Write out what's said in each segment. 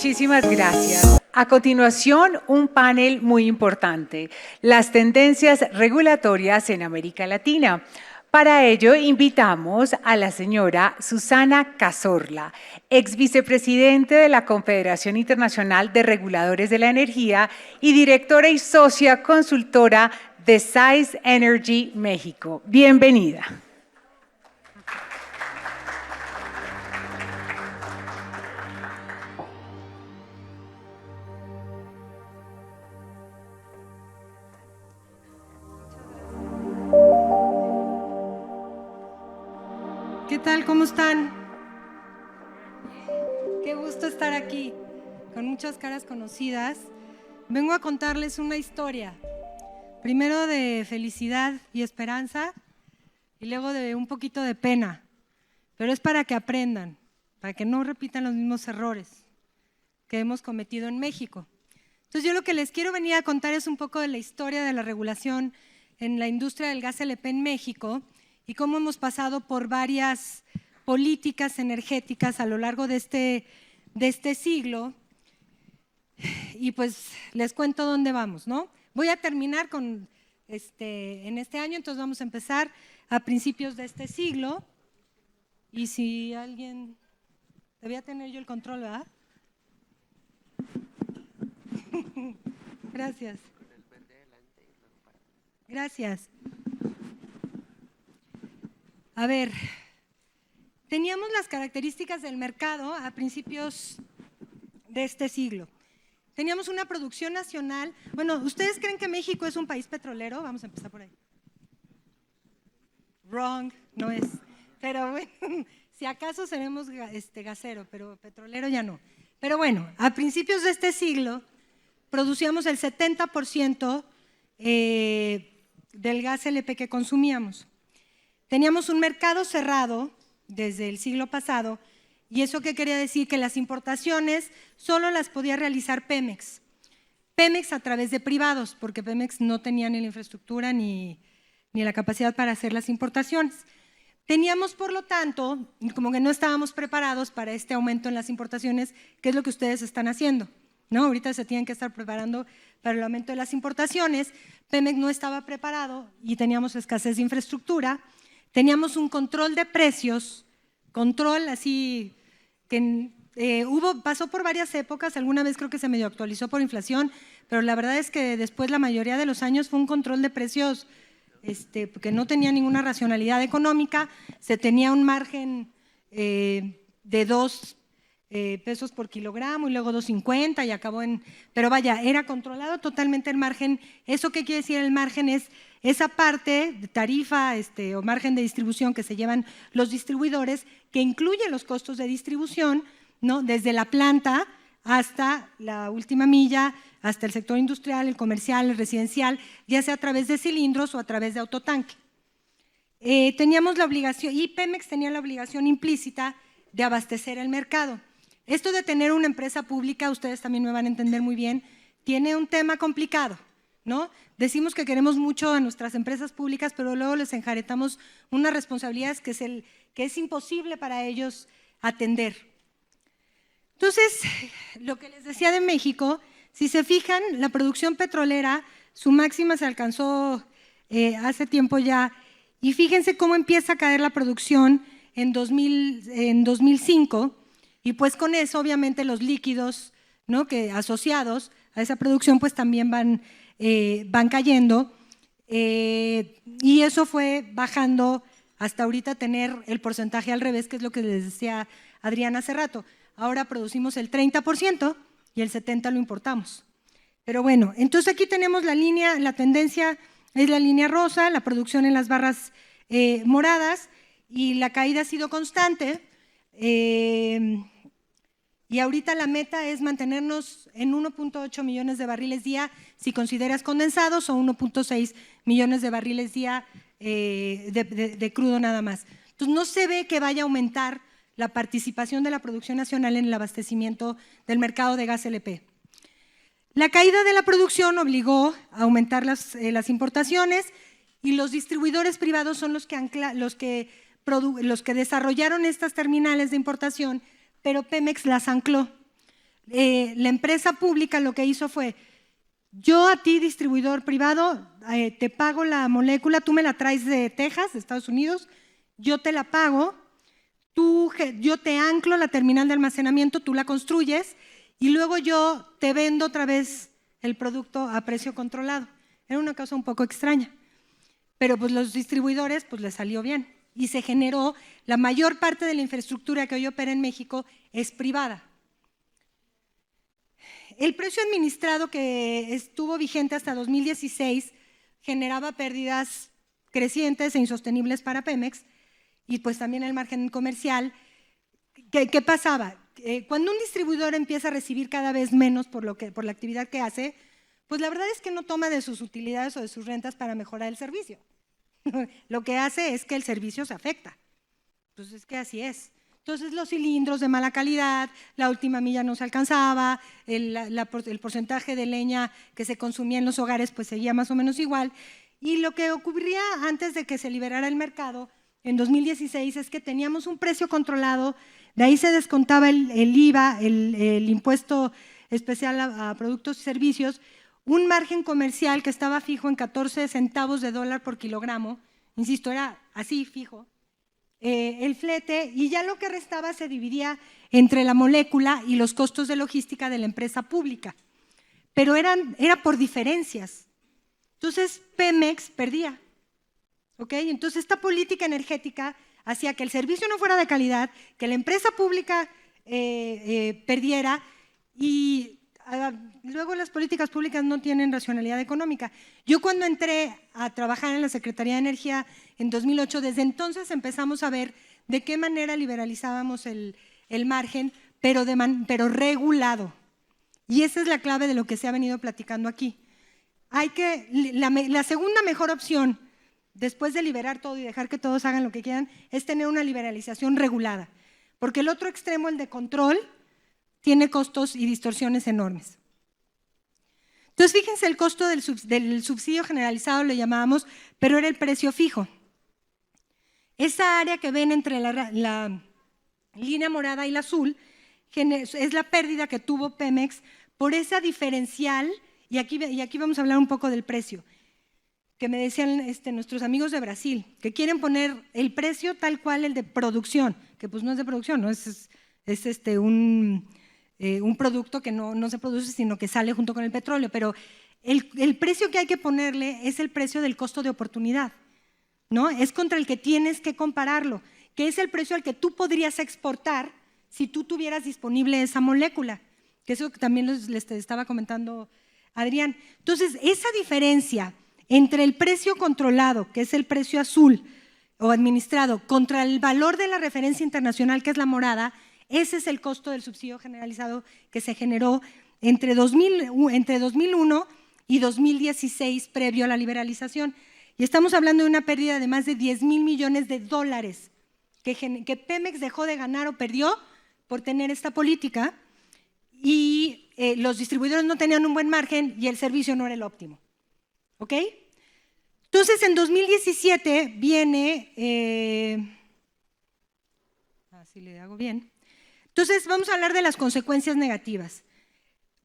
Muchísimas gracias. A continuación, un panel muy importante, las tendencias regulatorias en América Latina. Para ello, invitamos a la señora Susana Cazorla, ex vicepresidente de la Confederación Internacional de Reguladores de la Energía y directora y socia consultora de SAIS Energy México. Bienvenida. ¿Qué tal? ¿Cómo están? Qué gusto estar aquí, con muchas caras conocidas. Vengo a contarles una historia, primero de felicidad y esperanza, y luego de un poquito de pena, pero es para que aprendan, para que no repitan los mismos errores que hemos cometido en México. Entonces yo lo que les quiero venir a contar es un poco de la historia de la regulación en la industria del gas LP en México, y cómo hemos pasado por varias políticas energéticas a lo largo de este siglo. Y pues les cuento dónde vamos, ¿no? Voy a terminar en este año, entonces vamos a empezar a principios de este siglo. Y si alguien… Debía tener yo el control, ¿verdad? Gracias. Gracias. A ver, teníamos las características del mercado a principios de este siglo. Teníamos una producción nacional. Bueno, ¿ustedes creen que México es un país petrolero? Vamos a empezar por ahí. Wrong, no es. Pero bueno, si acaso seremos gasero, pero petrolero ya no. Pero bueno, a principios de este siglo producíamos el 70% del gas LP que consumíamos. Teníamos un mercado cerrado desde el siglo pasado, y eso qué quería decir, que las importaciones solo las podía realizar Pemex. Pemex a través de privados, porque Pemex no tenía ni la infraestructura ni la capacidad para hacer las importaciones. Teníamos, por lo tanto, como que no estábamos preparados para este aumento en las importaciones, que es lo que ustedes están haciendo, ¿no? Ahorita se tienen que estar preparando para el aumento de las importaciones. Pemex no estaba preparado y teníamos escasez de infraestructura. Teníamos un control de precios, control así que pasó por varias épocas, alguna vez creo que se medio actualizó por inflación, pero la verdad es que después la mayoría de los años fue un control de precios que no tenía ninguna racionalidad económica, se tenía un margen de 2 pesos por kilogramo y luego 2.50 y acabó en… Pero vaya, era controlado totalmente el margen. ¿Eso qué quiere decir? El margen es esa parte de tarifa o margen de distribución que se llevan los distribuidores, que incluye los costos de distribución, ¿no? Desde la planta hasta la última milla, hasta el sector industrial, el comercial, el residencial, ya sea a través de cilindros o a través de autotanque. Teníamos la obligación, y Pemex tenía la obligación implícita de abastecer el mercado. Esto de tener una empresa pública, ustedes también me van a entender muy bien, tiene un tema complicado, ¿no? Decimos que queremos mucho a nuestras empresas públicas, pero luego les enjaretamos unas responsabilidades que es imposible para ellos atender. Entonces, lo que les decía de México, si se fijan, la producción petrolera, su máxima se alcanzó hace tiempo ya, y fíjense cómo empieza a caer la producción en 2005, y pues con eso obviamente los líquidos, ¿no?, que asociados a esa producción pues también van cayendo, y eso fue bajando hasta ahorita tener el porcentaje al revés, que es lo que les decía Adriana hace rato. Ahora producimos el 30% y el 70% lo importamos. Pero bueno, entonces aquí tenemos la línea, la tendencia es la línea rosa, la producción en las barras moradas, y la caída ha sido constante. Y ahorita la meta es mantenernos en 1.8 millones de barriles día si consideras condensados, o 1.6 millones de barriles día de crudo nada más. Entonces no se ve que vaya a aumentar la participación de la producción nacional en el abastecimiento del mercado de gas LP. La caída de la producción obligó a aumentar las importaciones, y los distribuidores privados son los que desarrollaron estas terminales de importación, pero Pemex las ancló. la empresa pública lo que hizo fue, yo a ti, distribuidor privado, te pago la molécula, tú me la traes de Texas, de Estados Unidos, yo te la pago, yo te anclo la terminal de almacenamiento, tú la construyes y luego yo te vendo otra vez el producto a precio controlado. Era una cosa un poco extraña, pero pues los distribuidores pues les salió bien y se generó, la mayor parte de la infraestructura que hoy opera en México es privada. El precio administrado que estuvo vigente hasta 2016 generaba pérdidas crecientes e insostenibles para Pemex y pues también el margen comercial. ¿Qué pasaba? Cuando un distribuidor empieza a recibir cada vez menos por la actividad que hace, pues la verdad es que no toma de sus utilidades o de sus rentas para mejorar el servicio. Lo que hace es que el servicio se afecta. Pues es que así es. Entonces los cilindros de mala calidad, la última milla no se alcanzaba, el porcentaje de leña que se consumía en los hogares pues seguía más o menos igual. Y lo que ocurría antes de que se liberara el mercado en 2016 es que teníamos un precio controlado, de ahí se descontaba el IVA, el impuesto especial a productos y servicios, un margen comercial que estaba fijo en 14 centavos de dólar por kilogramo, insisto, era así fijo, el flete, y ya lo que restaba se dividía entre la molécula y los costos de logística de la empresa pública, pero era por diferencias. Entonces Pemex perdía, ¿ok? Entonces esta política energética hacía que el servicio no fuera de calidad, que la empresa pública perdiera y luego las políticas públicas no tienen racionalidad económica. Yo cuando entré a trabajar en la Secretaría de Energía en 2008, desde entonces empezamos a ver de qué manera liberalizábamos el margen, pero regulado. Y esa es la clave de lo que se ha venido platicando aquí. La segunda mejor opción, después de liberar todo y dejar que todos hagan lo que quieran, es tener una liberalización regulada. Porque el otro extremo, el de control, tiene costos y distorsiones enormes. Entonces, fíjense, el costo del subsidio generalizado le llamábamos, pero era el precio fijo. Esa área que ven entre la línea morada y la azul es la pérdida que tuvo Pemex por esa diferencial, y aquí vamos a hablar un poco del precio, que me decían nuestros amigos de Brasil, que quieren poner el precio tal cual el de producción, que pues no es de producción, ¿no? Es un producto que no se produce, sino que sale junto con el petróleo, pero el precio que hay que ponerle es el precio del costo de oportunidad, ¿no? Es contra el que tienes que compararlo, que es el precio al que tú podrías exportar si tú tuvieras disponible esa molécula, que eso también les estaba comentando Adrián. Entonces, esa diferencia entre el precio controlado, que es el precio azul o administrado, contra el valor de la referencia internacional, que es la morada, ese es el costo del subsidio generalizado que se generó entre 2001 y 2016, previo a la liberalización. Y estamos hablando de una pérdida de más de 10,000 millones de dólares que Pemex dejó de ganar o perdió por tener esta política, y los distribuidores no tenían un buen margen y el servicio no era el óptimo. ¿Ok? Entonces, en 2017 viene… así le hago bien. Entonces, vamos a hablar de las consecuencias negativas.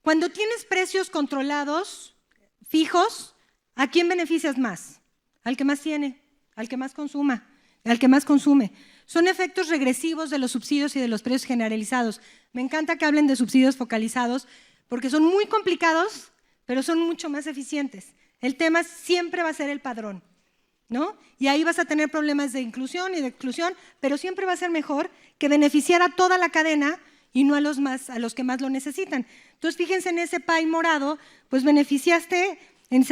Cuando tienes precios controlados, fijos, ¿a quién beneficias más? Al que más tiene, al que más consuma, al que más consume. Son efectos regresivos de los subsidios y de los precios generalizados. Me encanta que hablen de subsidios focalizados porque son muy complicados, pero son mucho más eficientes. El tema siempre va a ser el padrón, ¿no? Y ahí vas a tener problemas de inclusión y de exclusión, pero siempre va a ser mejor que beneficiar a toda la cadena y no a los que más lo necesitan. Entonces, fíjense en ese pie morado, pues beneficiaste en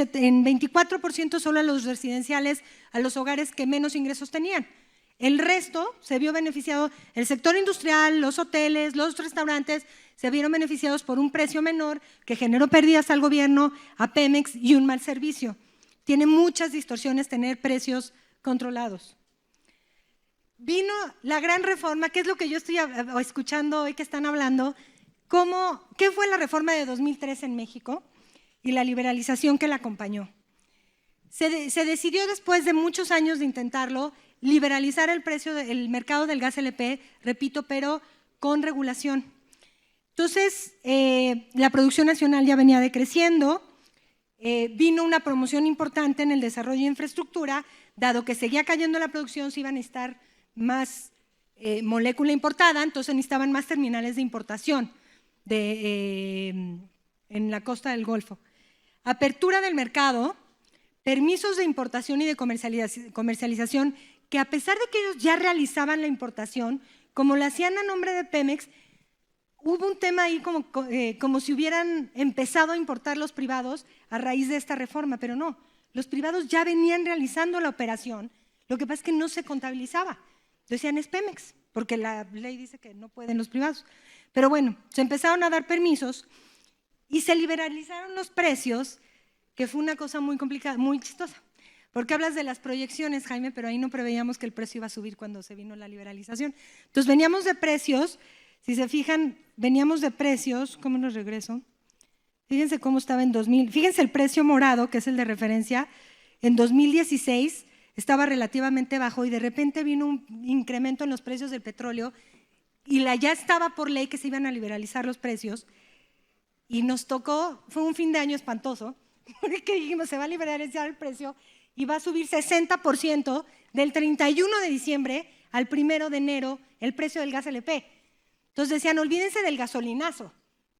24% solo a los residenciales, a los hogares que menos ingresos tenían. El resto se vio beneficiado, el sector industrial, los hoteles, los restaurantes, se vieron beneficiados por un precio menor que generó pérdidas al gobierno, a Pemex y un mal servicio. Tiene muchas distorsiones tener precios controlados. Vino la gran reforma, que es lo que yo estoy escuchando hoy que están hablando, ¿qué fue la reforma de 2003 en México y la liberalización que la acompañó? Se decidió después de muchos años de intentarlo, liberalizar el mercado del gas LP, repito, pero con regulación. Entonces, la producción nacional ya venía decreciendo, vino una promoción importante en el desarrollo de infraestructura, dado que seguía cayendo la producción, se iban a necesitar más molécula importada, entonces necesitaban más terminales de importación en la costa del Golfo. Apertura del mercado, permisos de importación y de comercialización, que a pesar de que ellos ya realizaban la importación, como lo hacían a nombre de Pemex, hubo un tema ahí como si hubieran empezado a importar los privados a raíz de esta reforma, pero no, los privados ya venían realizando la operación, lo que pasa es que no se contabilizaba. Decían es Pemex, porque la ley dice que no pueden los privados. Pero bueno, se empezaron a dar permisos y se liberalizaron los precios, que fue una cosa muy complicada, muy chistosa. Porque hablas de las proyecciones, Jaime, pero ahí no preveíamos que el precio iba a subir cuando se vino la liberalización. Entonces veníamos de precios, si se fijan, veníamos de precios, ¿cómo nos regreso? Fíjense cómo estaba en 2000, fíjense el precio morado, que es el de referencia, en 2016 estaba relativamente bajo y de repente vino un incremento en los precios del petróleo y ya estaba por ley que se iban a liberalizar los precios y nos tocó, fue un fin de año espantoso, porque dijimos se va a liberalizar el precio y va a subir 60% del 31 de diciembre al 1 de enero el precio del gas LP. Entonces decían, olvídense del gasolinazo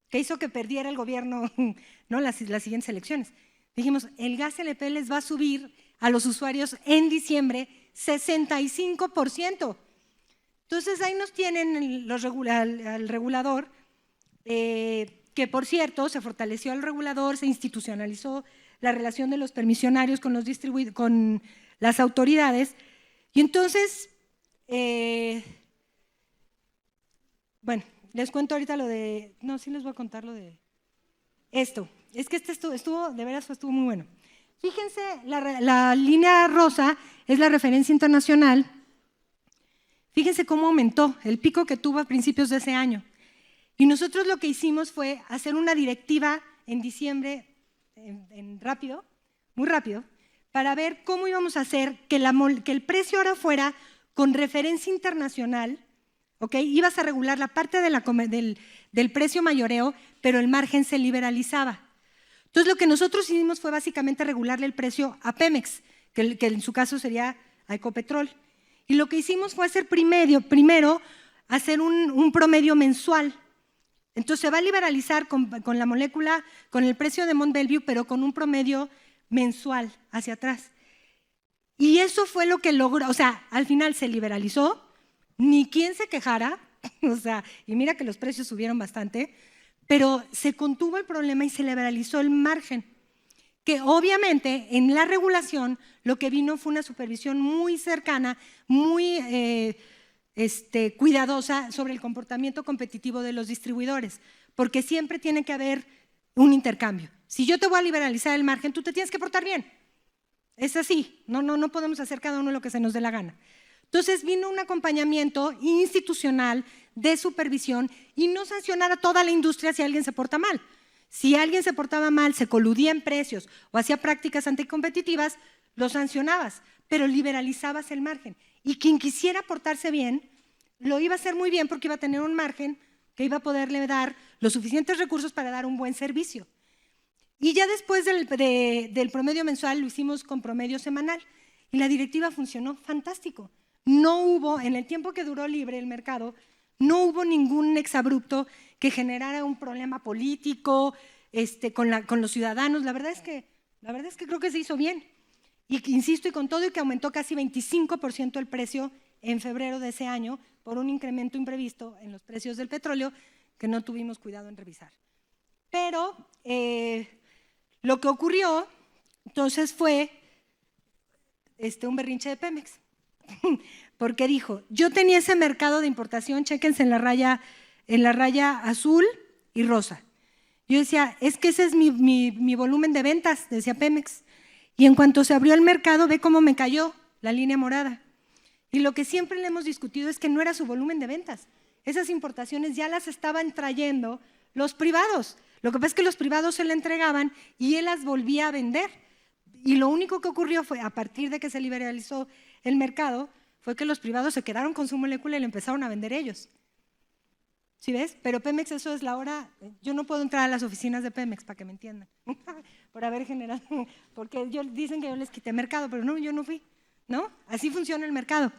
que hizo que perdiera el gobierno ¿no? las siguientes elecciones. Dijimos, el gas LP les va a subir a los usuarios en diciembre 65%. Entonces ahí nos tienen al regulador, que por cierto se fortaleció el regulador, se institucionalizó la relación de los permisionarios con con las autoridades. Y entonces, bueno, les cuento ahorita lo de, no, sí les voy a contar lo de esto. Es que estuvo de veras estuvo muy bueno. Fíjense, la línea rosa es la referencia internacional. Fíjense cómo aumentó el pico que tuvo a principios de ese año. Y nosotros lo que hicimos fue hacer una directiva en diciembre, rápido, muy rápido, para ver cómo íbamos a hacer que el precio ahora fuera con referencia internacional, ¿ok? Ibas a regular la parte del precio mayoreo, pero el margen se liberalizaba. Entonces lo que nosotros hicimos fue básicamente regularle el precio a Pemex, que en su caso sería a Ecopetrol. Y lo que hicimos fue hacer primero hacer un promedio mensual. Entonces se va a liberalizar con la molécula, con el precio de Mont Belvieu, pero con un promedio mensual hacia atrás. Y eso fue lo que logró, o sea, al final se liberalizó, ni quien se quejara, o sea, y mira que los precios subieron bastante, pero se contuvo el problema y se liberalizó el margen, que obviamente en la regulación lo que vino fue una supervisión muy cercana, muy cuidadosa sobre el comportamiento competitivo de los distribuidores, porque siempre tiene que haber un intercambio. Si yo te voy a liberalizar el margen, tú te tienes que portar bien. Es así, no podemos hacer cada uno lo que se nos dé la gana. Entonces vino un acompañamiento institucional de supervisión y no sancionar a toda la industria si alguien se porta mal. Si alguien se portaba mal, se coludía en precios o hacía prácticas anticompetitivas, lo sancionabas, pero liberalizabas el margen. Y quien quisiera portarse bien, lo iba a hacer muy bien porque iba a tener un margen que iba a poderle dar los suficientes recursos para dar un buen servicio. Y ya después del promedio mensual lo hicimos con promedio semanal y la directiva funcionó fantástico. No hubo, en el tiempo que duró libre el mercado, no hubo ningún exabrupto que generara un problema político con los ciudadanos. La verdad es que creo que se hizo bien. Y insisto, y con todo y que aumentó casi 25% el precio en febrero de ese año por un incremento imprevisto en los precios del petróleo que no tuvimos cuidado en revisar. Pero lo que ocurrió entonces fue un berrinche de Pemex, porque dijo, yo tenía ese mercado de importación, chéquense en la raya azul y rosa. Yo decía, es que ese es mi volumen de ventas, decía Pemex. Y en cuanto se abrió el mercado, ve cómo me cayó la línea morada. Y lo que siempre le hemos discutido es que no era su volumen de ventas. Esas importaciones ya las estaban trayendo los privados. Lo que pasa es que los privados se le entregaban y él las volvía a vender. Y lo único que ocurrió fue, a partir de que se liberalizó el mercado, fue que los privados se quedaron con su molécula y le empezaron a vender ellos. ¿Sí ves? Pero Pemex, eso es la hora. Yo no puedo entrar a las oficinas de Pemex, para que me entiendan, por haber generado, porque dicen que yo les quité mercado, pero no, yo no fui, ¿no? Así funciona el mercado.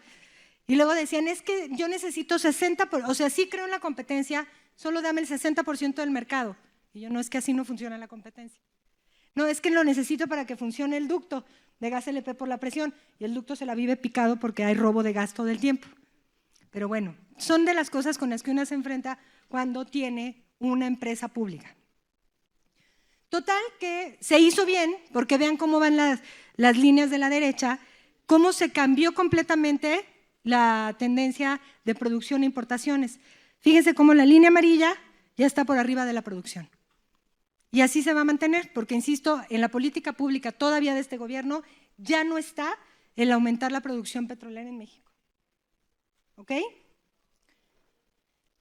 Y luego decían, es que yo necesito 60%, o sea, sí creo en la competencia, solo dame el 60% del mercado. Y yo, no, es que así no funciona la competencia. No, es que lo necesito para que funcione el ducto de gas LP por la presión, y el ducto se la vive picado porque hay robo de gas todo el tiempo. Pero bueno, son de las cosas con las que uno se enfrenta cuando tiene una empresa pública. Total, que se hizo bien, porque vean cómo van las líneas de la derecha, cómo se cambió completamente la tendencia de producción e importaciones. Fíjense cómo la línea amarilla ya está por arriba de la producción. Y así se va a mantener, porque insisto, en la política pública todavía de este gobierno ya no está el aumentar la producción petrolera en México. ¿Ok?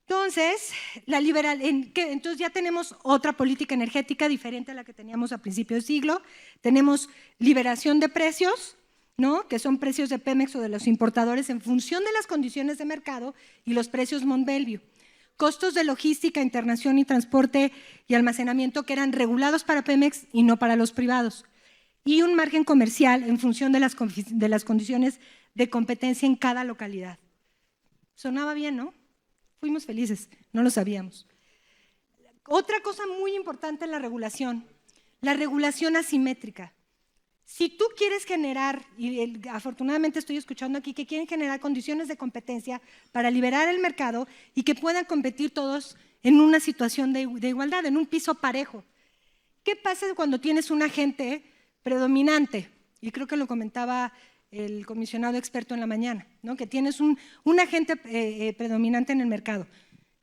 Entonces, entonces ya tenemos otra política energética diferente a la que teníamos a principios de siglo. Tenemos liberación de precios, ¿no? Que son precios de Pemex o de los importadores en función de las condiciones de mercado y los precios Mont Belvieu. Costos de logística, internación y transporte y almacenamiento que eran regulados para Pemex y no para los privados. Y un margen comercial en función de las condiciones de competencia en cada localidad. Sonaba bien, ¿no? Fuimos felices, no lo sabíamos. Otra cosa muy importante en la regulación asimétrica. Si tú quieres generar, y afortunadamente estoy escuchando aquí que quieren generar condiciones de competencia para liberar el mercado y que puedan competir todos en una situación de igualdad, en un piso parejo. ¿Qué pasa cuando tienes un agente predominante? Y creo que lo comentaba el comisionado experto en la mañana, ¿no? Que tienes un agente predominante en el mercado.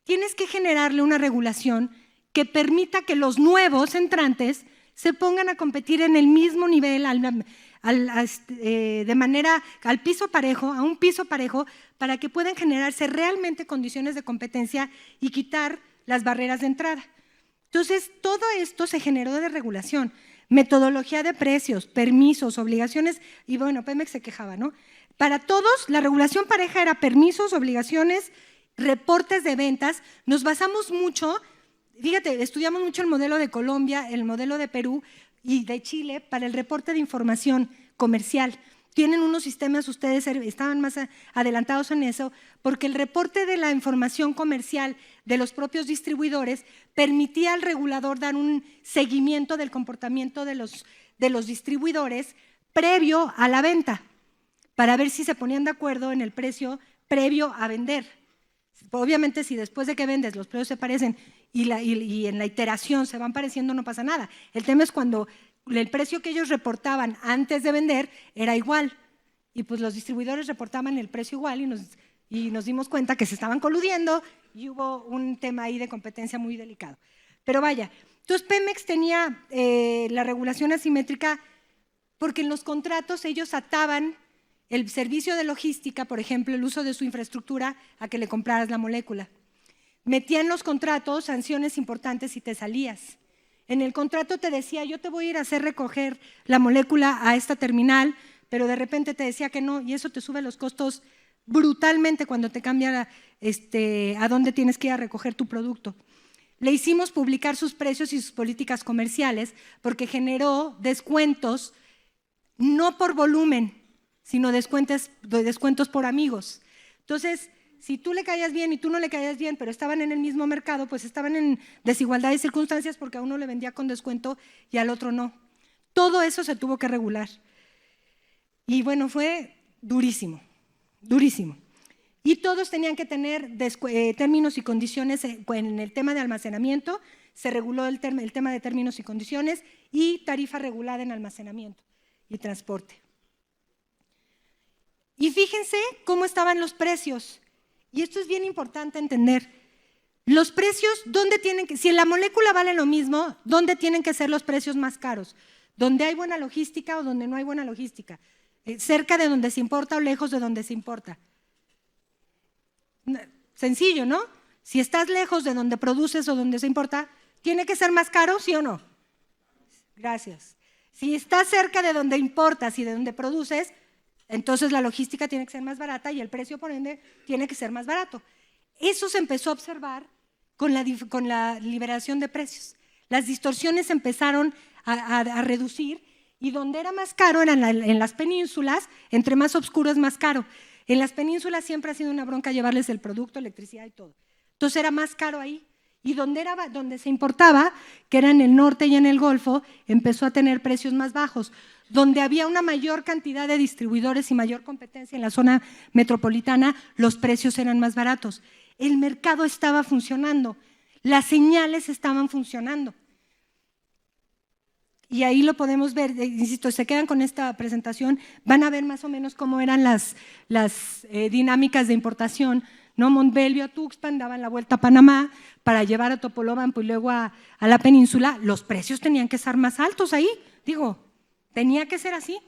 Tienes que generarle una regulación que permita que los nuevos entrantes se pongan a competir en el mismo nivel, de manera al piso parejo, a un piso parejo, para que puedan generarse realmente condiciones de competencia y quitar las barreras de entrada. Entonces, todo esto se generó de regulación. Metodología de precios, permisos, obligaciones, y bueno, Pemex se quejaba, ¿no? Para todos, la regulación pareja era permisos, obligaciones, reportes de ventas. Nos basamos mucho, fíjate, estudiamos mucho el modelo de Colombia, el modelo de Perú y de Chile para el reporte de información comercial. Tienen unos sistemas, ustedes estaban más adelantados en eso, porque el reporte de la información comercial de los propios distribuidores permitía al regulador dar un seguimiento del comportamiento de los distribuidores previo a la venta, para ver si se ponían de acuerdo en el precio previo a vender. Obviamente, si después de que vendes los precios se parecen y en la iteración se van pareciendo, no pasa nada. El tema es cuando el precio que ellos reportaban antes de vender era igual, y pues los distribuidores reportaban el precio igual y nos dimos cuenta que se estaban coludiendo y hubo un tema ahí de competencia muy delicado. Pero vaya, entonces Pemex tenía la regulación asimétrica porque en los contratos ellos ataban el servicio de logística, por ejemplo, el uso de su infraestructura, a que le compraras la molécula. Metía en los contratos sanciones importantes si te salías. En el contrato te decía, yo te voy a ir a hacer recoger la molécula a esta terminal, pero de repente te decía que no, y eso te sube los costos brutalmente cuando te cambia a dónde tienes que ir a recoger tu producto. Le hicimos publicar sus precios y sus políticas comerciales porque generó descuentos, no por volumen, sino descuentos por amigos. Entonces, si tú le caías bien y tú no le caías bien, pero estaban en el mismo mercado, pues estaban en desigualdad de circunstancias porque a uno le vendía con descuento y al otro no. Todo eso se tuvo que regular. Y bueno, fue durísimo, durísimo. Y todos tenían que tener términos y condiciones en el tema de almacenamiento. Se reguló el tema de términos y condiciones y tarifa regulada en almacenamiento y transporte. Y fíjense cómo estaban los precios. Y esto es bien importante entender. Los precios, ¿dónde tienen que? Si la molécula vale lo mismo, ¿dónde tienen que ser los precios más caros? ¿Donde hay buena logística o donde no hay buena logística? ¿Cerca de donde se importa o lejos de donde se importa? Sencillo, ¿no? Si estás lejos de donde produces o donde se importa, ¿tiene que ser más caro, sí o no? Gracias. Si estás cerca de donde importas y de donde produces, entonces la logística tiene que ser más barata y el precio, por ende, tiene que ser más barato. Eso se empezó a observar con la liberación de precios. Las distorsiones empezaron a reducir y donde era más caro eran en las penínsulas, entre más oscuro es más caro. En las penínsulas siempre ha sido una bronca llevarles el producto, electricidad y todo. Entonces era más caro ahí. Y donde se importaba, que era en el norte y en el Golfo, empezó a tener precios más bajos. Donde había una mayor cantidad de distribuidores y mayor competencia en la zona metropolitana, los precios eran más baratos. El mercado estaba funcionando, las señales estaban funcionando. Y ahí lo podemos ver, insisto, se quedan con esta presentación, van a ver más o menos cómo eran las dinámicas de importación, ¿no? Mont Belvieu a Tuxpan daban la vuelta a Panamá para llevar a Topolobampo y luego a la península. Los precios tenían que estar más altos ahí, digo, tenía que ser así.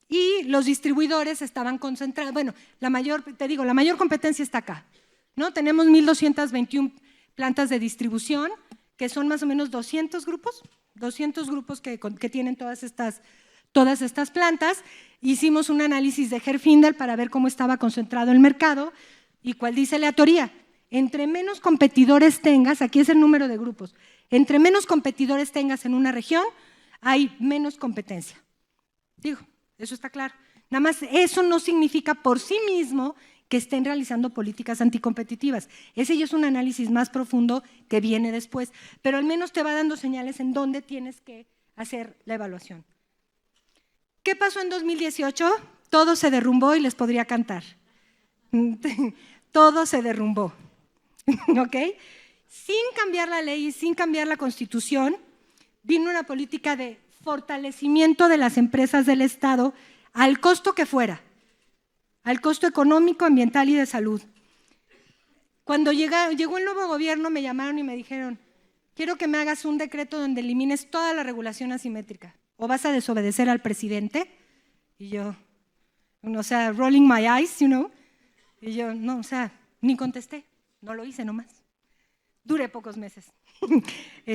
Y los distribuidores estaban concentrados, bueno, la mayor competencia está acá, ¿no? Tenemos 1,221 plantas de distribución, que son más o menos 200 grupos que tienen todas estas plantas. Hicimos un análisis de Herfindahl para ver cómo estaba concentrado el mercado y cuál dice la teoría. Entre menos competidores tengas, aquí es el número de grupos, entre menos competidores tengas en una región, hay menos competencia. Digo, eso está claro. Nada más eso no significa por sí mismo que estén realizando políticas anticompetitivas. Ese ya es un análisis más profundo que viene después, pero al menos te va dando señales en dónde tienes que hacer la evaluación. ¿Qué pasó en 2018? Todo se derrumbó y les podría cantar. Todo se derrumbó, ¿ok? Sin cambiar la ley y sin cambiar la Constitución, vino una política de fortalecimiento de las empresas del Estado al costo que fuera, al costo económico, ambiental y de salud. Cuando llegó el nuevo gobierno me llamaron y me dijeron, quiero que me hagas un decreto donde elimines toda la regulación asimétrica, o vas a desobedecer al presidente. Y yo, o sea, rolling my eyes, you know. Y yo, no, o sea, ni contesté, no lo hice nomás. Duré pocos meses.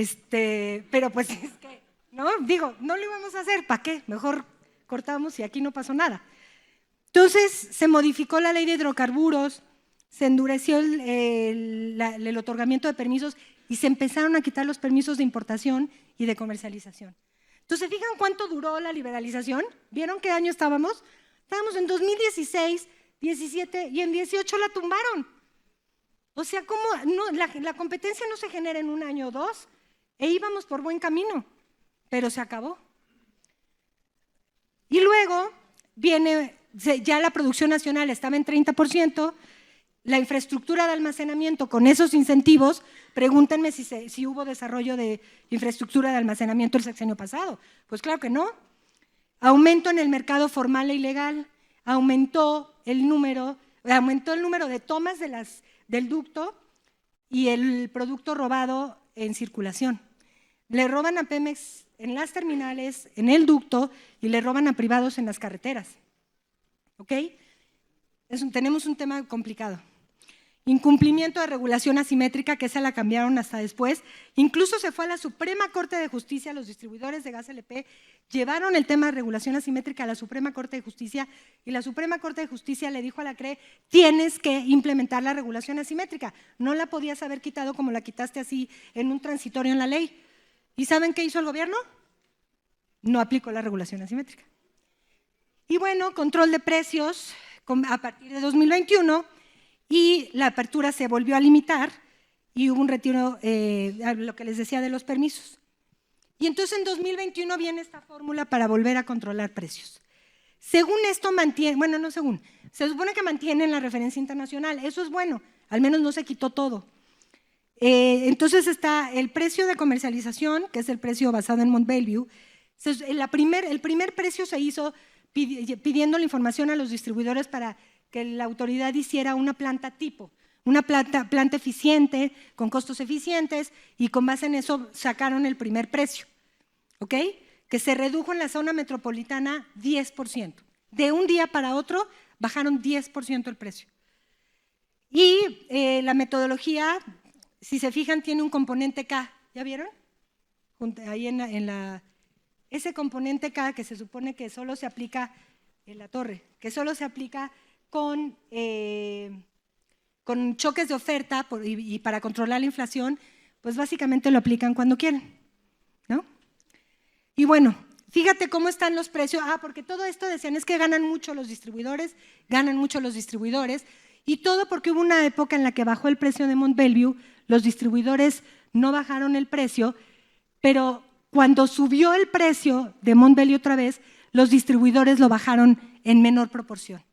Pero pues es que, no, digo, no lo íbamos a hacer, ¿para qué? Mejor cortamos y aquí no pasó nada. Entonces se modificó la ley de hidrocarburos, se endureció el otorgamiento de permisos y se empezaron a quitar los permisos de importación y de comercialización. Entonces, ¿fijan cuánto duró la liberalización? ¿Vieron qué año estábamos? Estábamos en 2016, 17 y en 18 la tumbaron. O sea, ¿cómo? No, la competencia no se genera en un año o dos, e íbamos por buen camino, pero se acabó. Y luego viene, ya la producción nacional estaba en 30%, la infraestructura de almacenamiento con esos incentivos, pregúntenme si hubo desarrollo de infraestructura de almacenamiento el sexenio pasado. Pues claro que no. Aumento en el mercado formal e ilegal, aumentó el número de tomas del ducto y el producto robado en circulación. Le roban a Pemex en las terminales, en el ducto, y le roban a privados en las carreteras. ¿Ok? Tenemos un tema complicado. Incumplimiento de regulación asimétrica, que esa la cambiaron hasta después. Incluso se fue a la Suprema Corte de Justicia, los distribuidores de gas LP llevaron el tema de regulación asimétrica a la Suprema Corte de Justicia y la Suprema Corte de Justicia le dijo a la CRE, tienes que implementar la regulación asimétrica. No la podías haber quitado como la quitaste así en un transitorio en la ley. ¿Y saben qué hizo el gobierno? No aplicó la regulación asimétrica. Y bueno, control de precios a partir de 2021, y la apertura se volvió a limitar y hubo un retiro, lo que les decía de los permisos. Y entonces en 2021 viene esta fórmula para volver a controlar precios. Según esto mantiene, bueno, no según, se supone que mantienen la referencia internacional, eso es bueno, al menos no se quitó todo. Entonces está el precio de comercialización, que es el precio basado en Mont Belvieu. El primer precio se hizo pidiendo la información a los distribuidores para que la autoridad hiciera una planta tipo, una planta eficiente, con costos eficientes, y con base en eso sacaron el primer precio, ¿ok? Que se redujo en la zona metropolitana 10%. De un día para otro bajaron 10% el precio. Y la metodología, si se fijan, tiene un componente K, ¿ya vieron? Ahí ese componente K que se supone que solo se aplica en la torre, que solo se aplica con con choques de oferta y para controlar la inflación, pues básicamente lo aplican cuando quieren, ¿no? Y bueno, fíjate cómo están los precios. Porque todo esto decían, es que ganan mucho los distribuidores, y todo porque hubo una época en la que bajó el precio de Mont Belvieu, los distribuidores no bajaron el precio, pero cuando subió el precio de Mont Belvieu otra vez, los distribuidores lo bajaron en menor proporción.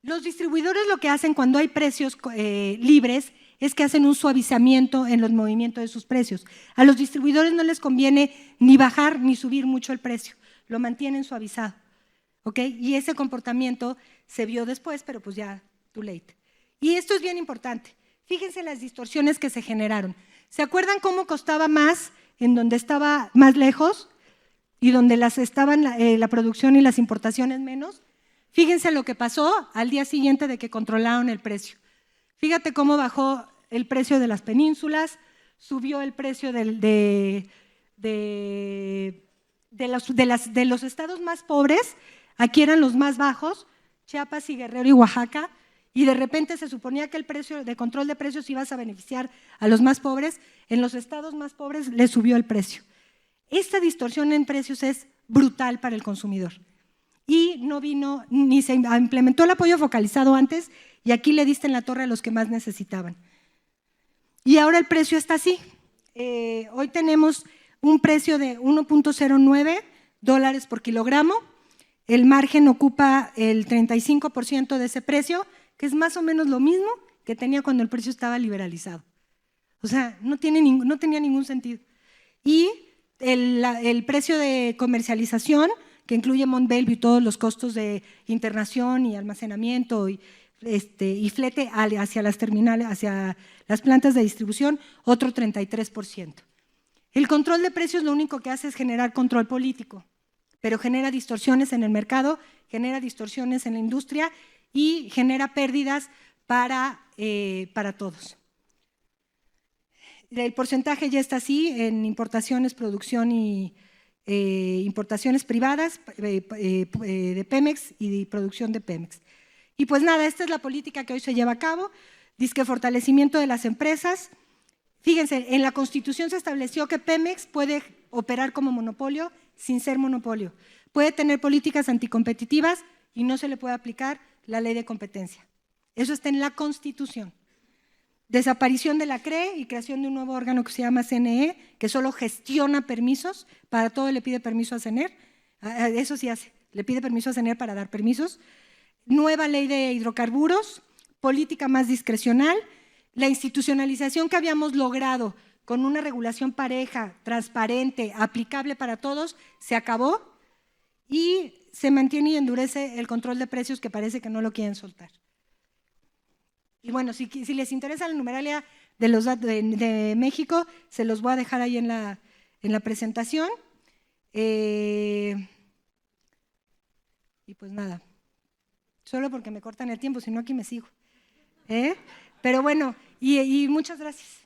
Los distribuidores lo que hacen cuando hay precios libres es que hacen un suavizamiento en los movimientos de sus precios. A los distribuidores no les conviene ni bajar ni subir mucho el precio, lo mantienen suavizado, ¿ok? Y ese comportamiento se vio después, pero pues ya too late. Y esto es bien importante. Fíjense las distorsiones que se generaron. ¿Se acuerdan cómo costaba más en donde estaba más lejos y donde estaban la producción y las importaciones menos? Fíjense lo que pasó al día siguiente de que controlaron el precio. Fíjate cómo bajó el precio de las penínsulas, subió el precio de los estados más pobres, aquí eran los más bajos, Chiapas y Guerrero y Oaxaca, y de repente se suponía que el precio de control de precios iba a beneficiar a los más pobres, en los estados más pobres les subió el precio. Esta distorsión en precios es brutal para el consumidor. Y no vino, ni se implementó el apoyo focalizado antes, y aquí le diste en la torre a los que más necesitaban. Y ahora el precio está así. Hoy tenemos un precio de $1.09 por kilogramo, el margen ocupa el 35% de ese precio, que es más o menos lo mismo que tenía cuando el precio estaba liberalizado. O sea, no tenía ningún sentido. Y el precio de comercialización, que incluye Mont Belvieu y todos los costos de internación y almacenamiento y flete hacia las terminales, hacia las plantas de distribución, otro 33%. El control de precios lo único que hace es generar control político, pero genera distorsiones en el mercado, genera distorsiones en la industria y genera pérdidas para todos. El porcentaje ya está así en importaciones, producción y importaciones privadas de Pemex y de producción de Pemex. Y pues nada, esta es la política que hoy se lleva a cabo, dizque fortalecimiento de las empresas. Fíjense, en la Constitución se estableció que Pemex puede operar como monopolio sin ser monopolio. Puede tener políticas anticompetitivas y no se le puede aplicar la ley de competencia. Eso está en la Constitución. Desaparición de la CRE y creación de un nuevo órgano que se llama CNE, que solo gestiona permisos, para todo le pide permiso a CNER, eso sí hace, le pide permiso a CNER para dar permisos. Nueva ley de hidrocarburos, política más discrecional, la institucionalización que habíamos logrado con una regulación pareja, transparente, aplicable para todos, se acabó y se mantiene y endurece el control de precios que parece que no lo quieren soltar. Y bueno, si les interesa la numeralia de los datos de México, se los voy a dejar ahí en la presentación. Y pues nada, solo porque me cortan el tiempo, si no aquí me sigo. Pero bueno, y muchas gracias.